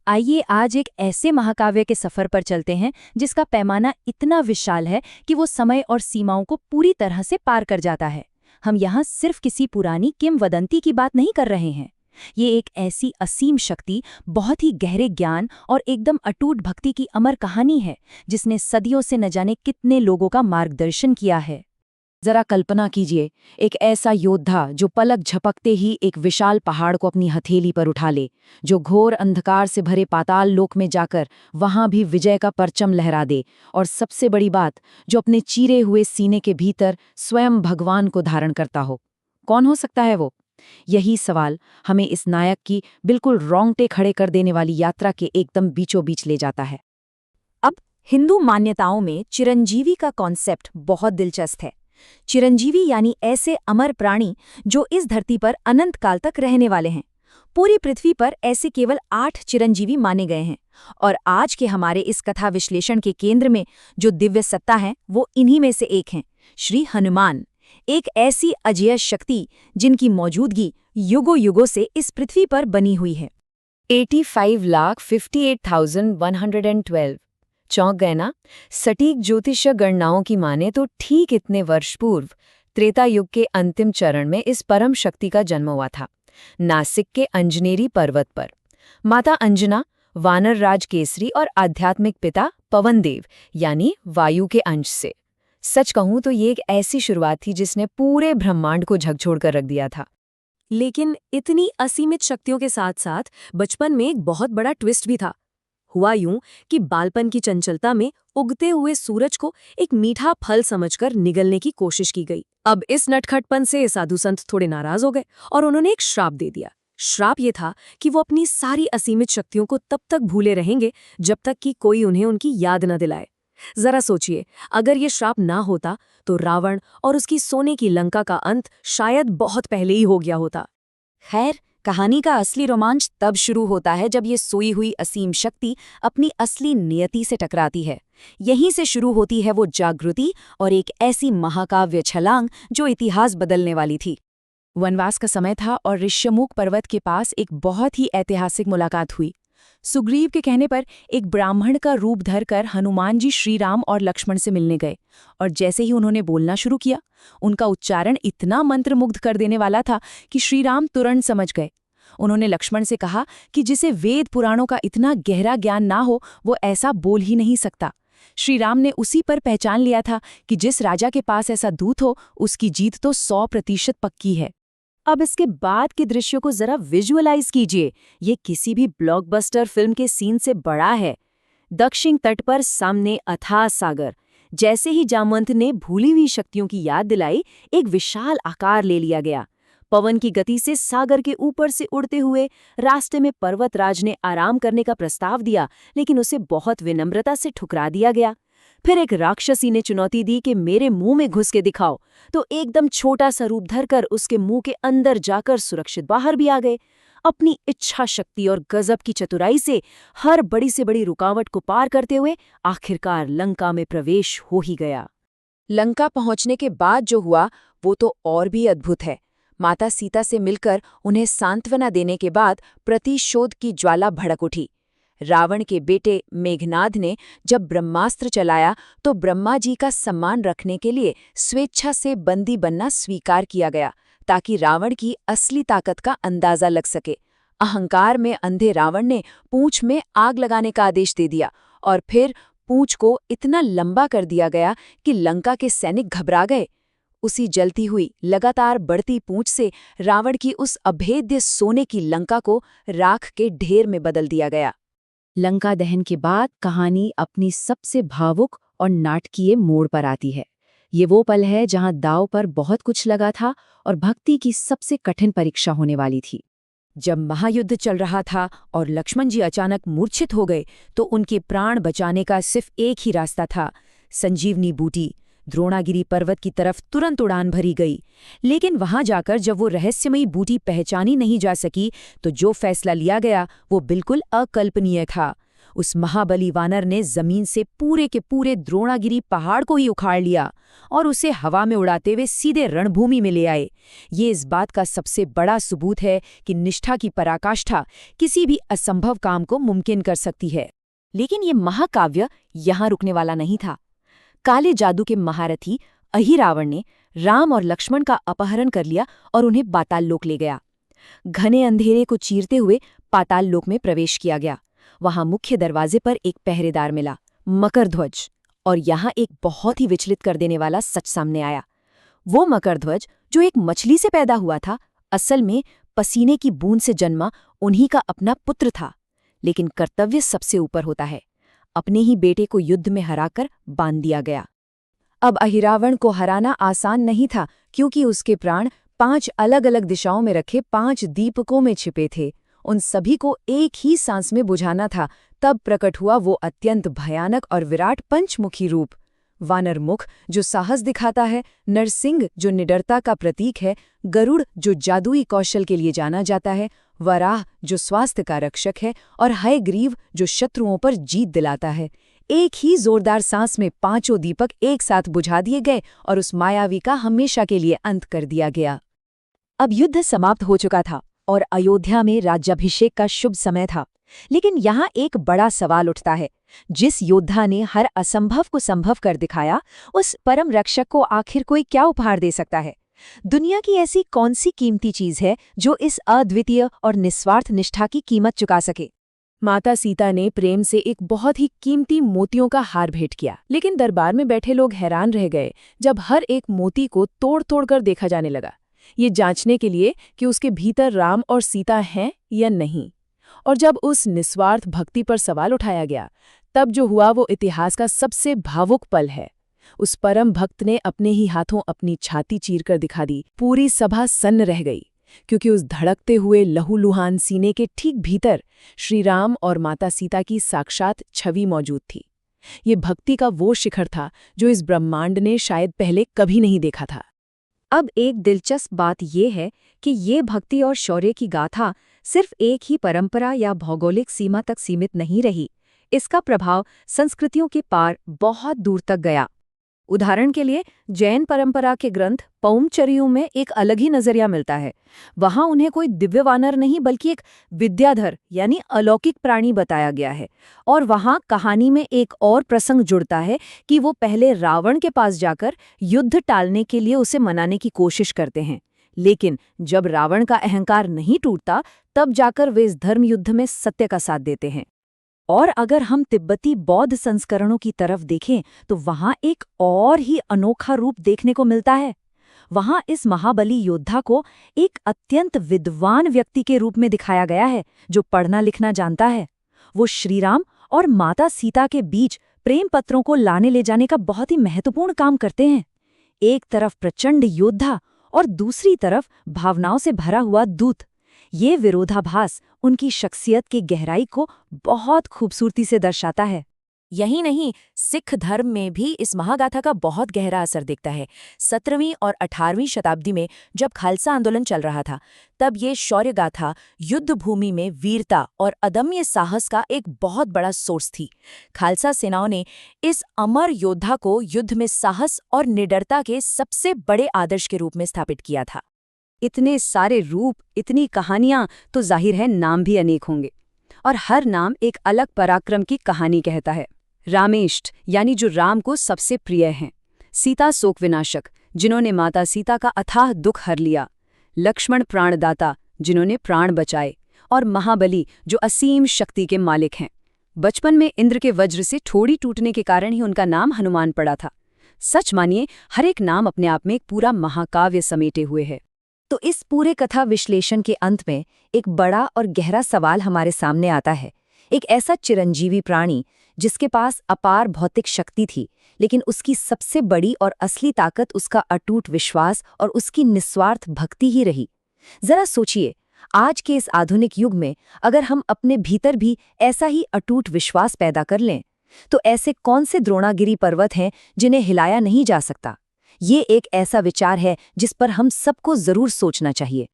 आइए आज एक ऐसे महाकाव्य के सफर पर चलते हैं जिसका पैमाना इतना विशाल है कि वो समय और सीमाओं को पूरी तरह से पार कर जाता है। हम यहाँ सिर्फ किसी पुरानी किंवदंती की बात नहीं कर रहे हैं। ये एक ऐसी असीम शक्ति, बहुत ही गहरे ज्ञान और एकदम अटूट भक्ति की अमर कहानी है जिसने सदियों से न जाने कितने लोगों का मार्गदर्शन किया है। जरा कल्पना कीजिए, एक ऐसा योद्धा जो पलक झपकते ही एक विशाल पहाड़ को अपनी हथेली पर उठा ले, जो घोर अंधकार से भरे पाताल लोक में जाकर वहां भी विजय का परचम लहरा दे, और सबसे बड़ी बात, जो अपने चीरे हुए सीने के भीतर स्वयं भगवान को धारण करता हो। कौन हो सकता है वो? यही सवाल हमें इस नायक की बिल्कुल रोंगटे खड़े कर देने वाली यात्रा के एकदम बीचों बीच ले जाता है। अब हिंदू मान्यताओं में चिरंजीवी का कॉन्सेप्ट बहुत दिलचस्प है। चिरंजीवी यानी ऐसे अमर प्राणी जो इस धरती पर अनंत काल तक रहने वाले हैं। पूरी पृथ्वी पर ऐसे केवल 8 चिरंजीवी माने गए हैं, और आज के हमारे इस कथा विश्लेषण के केंद्र में जो दिव्य सत्ता है वो इन्हीं में से एक हैं, श्री हनुमान। एक ऐसी अजेय शक्ति जिनकी मौजूदगी युगों युगों से इस पृथ्वी पर बनी हुई है। 85,58,112। चौंक गए ना? सटीक ज्योतिष गणनाओं की माने तो ठीक इतने वर्ष पूर्व त्रेता युग के अंतिम चरण में इस परम शक्ति का जन्म हुआ था, नासिक के अंजनेरी पर्वत पर। माता अंजना, वानर राज केसरी और आध्यात्मिक पिता पवनदेव यानी वायु के अंश से। सच कहूं तो ये एक ऐसी शुरुआत थी जिसने पूरे ब्रह्मांड को झकझोर कर रख दिया था। लेकिन इतनी असीमित शक्तियों के साथ साथ बचपन में एक बहुत बड़ा ट्विस्ट भी था। हुआ यूं कि बालपन की चंचलता में उगते हुए सूरज को एक मीठा फल समझकर निगलने की कोशिश की गई। अब इस नटखटपन से साधु संत थोड़े नाराज हो गए और उन्होंने एक श्राप दे दिया। श्राप ये था कि वो अपनी सारी असीमित शक्तियों को तब तक भूले रहेंगे जब तक कि कोई उन्हें उनकी याद न दिलाए। जरा सोचिए, अगर ये श्राप ना होता तो रावण और उसकी सोने की लंका का अंत शायद बहुत पहले ही हो गया होता। खैर, कहानी का असली रोमांच तब शुरू होता है जब ये सोई हुई असीम शक्ति अपनी असली नियति से टकराती है। यहीं से शुरू होती है वो जागृति और एक ऐसी महाकाव्य छलांग जो इतिहास बदलने वाली थी। वनवास का समय था और ऋष्यमुख पर्वत के पास एक बहुत ही ऐतिहासिक मुलाकात हुई। सुग्रीव के कहने पर एक ब्राह्मण का रूप धरकर हनुमान जी श्रीराम और लक्ष्मण से मिलने गए, और जैसे ही उन्होंने बोलना शुरू किया, उनका उच्चारण इतना मंत्रमुग्ध कर देने वाला था कि श्रीराम तुरंत समझ गए। उन्होंने लक्ष्मण से कहा कि जिसे वेद पुराणों का इतना गहरा ज्ञान ना हो वो ऐसा बोल ही नहीं सकता। श्रीराम ने उसी पर पहचान लिया था कि जिस राजा के पास ऐसा दूत हो उसकी जीत तो 100% पक्की है। अब इसके बाद के दृश्यों को जरा विजुअलाइज कीजिए। ये किसी भी ब्लॉकबस्टर फिल्म के सीन से बड़ा है। दक्षिण तट पर सामने अथाह सागर। जैसे ही जामवंत ने भूली हुई शक्तियों की याद दिलाई, एक विशाल आकार ले लिया गया। पवन की गति से सागर के ऊपर से उड़ते हुए रास्ते में पर्वतराज ने आराम करने का प्रस्ताव दिया, लेकिन उसे बहुत विनम्रता से ठुकरा दिया गया। फिर एक राक्षसी ने चुनौती दी कि मेरे मुंह में घुस के दिखाओ, तो एकदम छोटा सा रूप धरकर उसके मुंह के अंदर जाकर सुरक्षित बाहर भी आ गए। अपनी इच्छा शक्ति और गजब की चतुराई से हर बड़ी से बड़ी रुकावट को पार करते हुए आखिरकार लंका में प्रवेश हो ही गया। लंका पहुंचने के बाद जो हुआ वो तो और भी अद्भुत है। माता सीता से मिलकर उन्हें सांत्वना देने के बाद प्रतिशोध की ज्वाला भड़क उठी। रावण के बेटे मेघनाद ने जब ब्रह्मास्त्र चलाया तो ब्रह्मा जी का सम्मान रखने के लिए स्वेच्छा से बंदी बनना स्वीकार किया गया, ताकि रावण की असली ताकत का अंदाजा लग सके। अहंकार में अंधे रावण ने पूंछ में आग लगाने का आदेश दे दिया, और फिर पूंछ को इतना लंबा कर दिया गया कि लंका के सैनिक घबरा गए। उसी जलती हुई लगातार बढ़ती पूंछ से रावण की उस अभेद्य सोने की लंका को राख के ढेर में बदल दिया गया। लंका दहन के बाद कहानी अपनी सबसे भावुक और नाटकीय मोड़ पर आती है। ये वो पल है जहां दांव पर बहुत कुछ लगा था और भक्ति की सबसे कठिन परीक्षा होने वाली थी। जब महायुद्ध चल रहा था और लक्ष्मण जी अचानक मूर्छित हो गए तो उनके प्राण बचाने का सिर्फ एक ही रास्ता था, संजीवनी बूटी। द्रोणागिरी पर्वत की तरफ तुरंत उड़ान भरी गई, लेकिन वहां जाकर जब वो रहस्यमयी बूटी पहचानी नहीं जा सकी तो जो फैसला लिया गया वो बिल्कुल अकल्पनीय था। उस महाबली वानर ने जमीन से पूरे के पूरे द्रोणागिरी पहाड़ को ही उखाड़ लिया और उसे हवा में उड़ाते हुए सीधे रणभूमि में ले आए। ये इस बात का सबसे बड़ा सबूत है कि निष्ठा की पराकाष्ठा किसी भी असंभव काम को मुमकिन कर सकती है। लेकिन ये महाकाव्य यहाँ रुकने वाला नहीं था। काले जादू के महारथी अहिरावण ने राम और लक्ष्मण का अपहरण कर लिया और उन्हें पाताल लोक ले गया। घने अंधेरे को चीरते हुए पाताल लोक में प्रवेश किया गया। वहां मुख्य दरवाजे पर एक पहरेदार मिला, मकरध्वज। और यहाँ एक बहुत ही विचलित कर देने वाला सच सामने आया। वो मकरध्वज जो एक मछली से पैदा हुआ था, असल में पसीने की बूंद से जन्मा उन्हीं का अपना पुत्र था। लेकिन कर्तव्य सबसे ऊपर होता है। अपने ही बेटे को युद्ध में हराकर बांध दिया गया। अब अहिरावण को हराना आसान नहीं था, क्योंकि उसके प्राण 5 अलग-अलग दिशाओं में रखे 5 दीपकों में छिपे थे। उन सभी को एक ही सांस में बुझाना था। तब प्रकट हुआ वो अत्यंत भयानक और विराट पंचमुखी रूप। वानर मुख जो साहस दिखाता है, नरसिंह जो निडरता का प्रतीक है, गरुड़ जो जादुई कौशल के लिए जाना जाता है, वराह जो स्वास्थ्य का रक्षक है, और हयग्रीव जो शत्रुओं पर जीत दिलाता है। एक ही जोरदार सांस में 5 दीपक एक साथ बुझा दिए गए और उस मायावी का हमेशा के लिए अंत कर दिया गया। अब युद्ध समाप्त हो चुका था और अयोध्या में राज्याभिषेक का शुभ समय था। लेकिन यहाँ एक बड़ा सवाल उठता है। जिस योद्धा ने हर असंभव को संभव कर दिखाया, उस परम रक्षक को आखिर कोई क्या उपहार दे सकता है? दुनिया की ऐसी कौन सी कीमती चीज है जो इस अद्वितीय और निस्वार्थ निष्ठा की कीमत चुका सके? माता सीता ने प्रेम से एक बहुत ही कीमती मोतियों का हार भेंट किया, लेकिन दरबार में बैठे लोग हैरान रह गए जब हर एक मोती को तोड़-तोड़ कर देखा जाने लगा, ये जांचने के लिए कि उसके भीतर राम और सीता हैं या नहीं। और जब उस निस्वार्थ भक्ति पर सवाल उठाया गया, तब जो हुआ वो इतिहास का सबसे भावुक पल है। उस परम भक्त ने अपने ही हाथों अपनी छाती चीरकर दिखा दी। पूरी सभा सन्न रह गई, क्योंकि उस धड़कते हुए लहूलुहान सीने के ठीक भीतर श्री राम और माता सीता की साक्षात छवि मौजूद थी। ये भक्ति का वो शिखर था जो इस ब्रह्मांड ने शायद पहले कभी नहीं देखा था। अब एक दिलचस्प बात यह है कि ये भक्ति और शौर्य की गाथा सिर्फ एक ही परंपरा या भौगोलिक सीमा तक सीमित नहीं रही। इसका प्रभाव संस्कृतियों के पार बहुत दूर तक गया। उदाहरण के लिए जैन परंपरा के ग्रंथ पौमचरियों में एक अलग ही नजरिया मिलता है। वहां उन्हें कोई दिव्य वानर नहीं बल्कि एक विद्याधर यानी अलौकिक प्राणी बताया गया है। और वहां कहानी में एक और प्रसंग जुड़ता है कि वो पहले रावण के पास जाकर युद्ध टालने के लिए उसे मनाने की कोशिश करते हैं, लेकिन जब रावण का अहंकार नहीं टूटता तब जाकर वे इस धर्म युद्ध में सत्य का साथ देते हैं। और अगर हम तिब्बती बौद्ध संस्करणों की तरफ देखें तो वहां एक और ही अनोखा रूप देखने को मिलता है। वहां इस महाबली योद्धा को एक अत्यंत विद्वान व्यक्ति के रूप में दिखाया गया है, जो पढ़ना लिखना जानता है। वो श्रीराम और माता सीता के बीच प्रेम पत्रों को लाने ले जाने का बहुत ही महत्वपूर्ण काम करते हैं। एक तरफ प्रचंड योद्धा और दूसरी तरफ भावनाओं से भरा हुआ दूत। ये विरोधाभास उनकी शख्सियत की गहराई को बहुत खूबसूरती से दर्शाता है। यही नहीं, सिख धर्म में भी इस महागाथा का बहुत गहरा असर दिखता है। 17वीं और 18वीं शताब्दी में जब खालसा आंदोलन चल रहा था, तब ये शौर्य गाथा युद्ध भूमि में वीरता और अदम्य साहस का एक बहुत बड़ा सोर्स थी। खालसा सेनाओं ने इस अमर योद्धा को युद्ध में साहस और निडरता के सबसे बड़े आदर्श के रूप में स्थापित किया था। इतने सारे रूप, इतनी कहानियां, तो जाहिर है नाम भी अनेक होंगे, और हर नाम एक अलग पराक्रम की कहानी कहता है। रामेष्ट यानी जो राम को सबसे प्रिय हैं, सीता शोक विनाशक जिन्होंने माता सीता का अथाह दुख हर लिया, लक्ष्मण प्राणदाता जिन्होंने प्राण बचाए, और महाबली जो असीम शक्ति के मालिक हैं। बचपन में इंद्र के वज्र से ठोड़ी टूटने के कारण ही उनका नाम हनुमान पड़ा था। सच मानिए, हर एक नाम अपने आप में एक पूरा महाकाव्य समेटे हुए है। तो इस पूरे कथा विश्लेषण के अंत में एक बड़ा और गहरा सवाल हमारे सामने आता है। एक ऐसा चिरंजीवी प्राणी जिसके पास अपार भौतिक शक्ति थी, लेकिन उसकी सबसे बड़ी और असली ताकत उसका अटूट विश्वास और उसकी निस्वार्थ भक्ति ही रही। जरा सोचिए, आज के इस आधुनिक युग में अगर हम अपने भीतर भी ऐसा ही अटूट विश्वास पैदा कर लें, तो ऐसे कौन से द्रोणागिरी पर्वत हैं जिन्हें हिलाया नहीं जा सकता? ये एक ऐसा विचार है जिस पर हम सबको जरूर सोचना चाहिए।